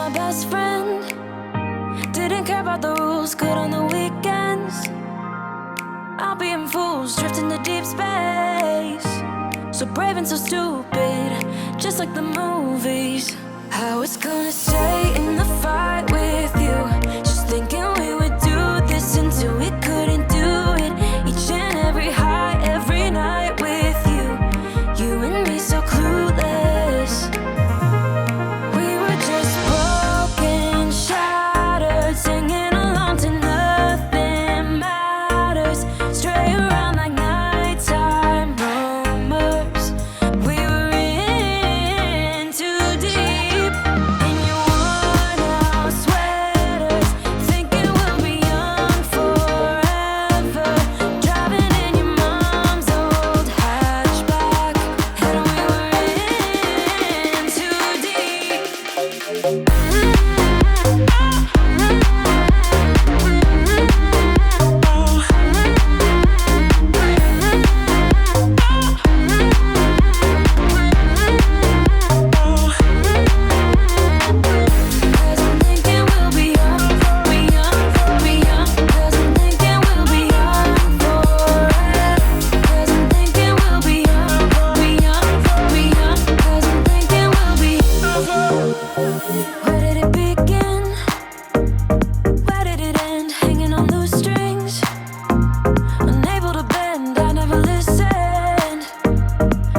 my best friend. Didn't care about the rules, good on the weekends. I'll be in fools, drifting to deep space. So brave and so stupid, just like the movies. I was gonna stay in the fight with you, just thinking we would do this until we couldn't do it. Each and every high, every night with you, you and me so clueless. We were just broken, shattered, singing along to nothing matters. Stray around like nighttime rumors. We were in too deep. In your worn-out sweaters, thinking we'll be young forever. Driving in your mom's old hatchback, and we were in too deep. Cause I'm thinking we'll be young, be young, be young. Cause I'm thinking we'll be young forever. Cause I'm thinking we'll be young, be young, be young. Cause I'm thinking we'll be. Where did it begin? Where did it end? Hanging on loose strings, unable to bend. I never listened,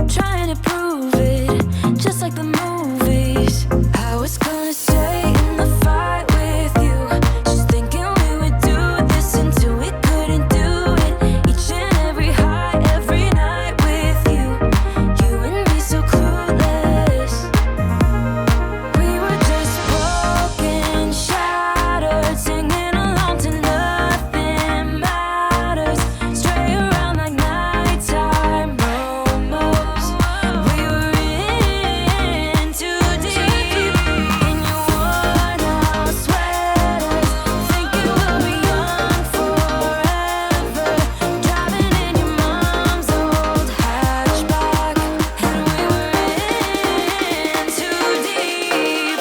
trying to prove it, just like the movies. I was gonna stay in the fight with you, just thinking we would do this until we couldn't do it. Each and every high, every night with you, you and me so clueless. We were just broken, shattered, singing along to nothing matters. Stray around like nighttime rumors. We were in too deep. In your worn-out sweaters, thinking we'll be young forever. Driving in your mom's old hatchback, and we were in too deep.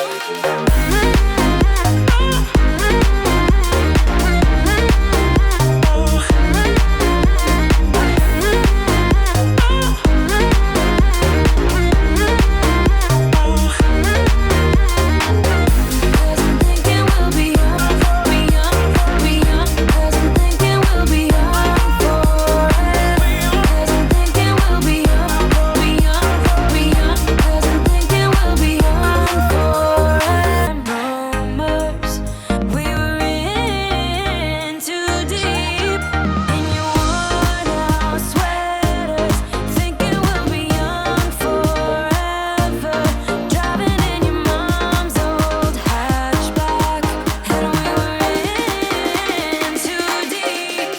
Cause I'm thinking we'll be young, be young, be young. Cause I'm thinking we'll be young forever. Cause I'm thinking we'll be young, be young, be young. Cause I'm thinking we'll be young forever. Rumors, we were in too deep. In your worn-out sweaters, thinking we'll be young forever. Driving in your mom's old hatchback, and we were in too deep.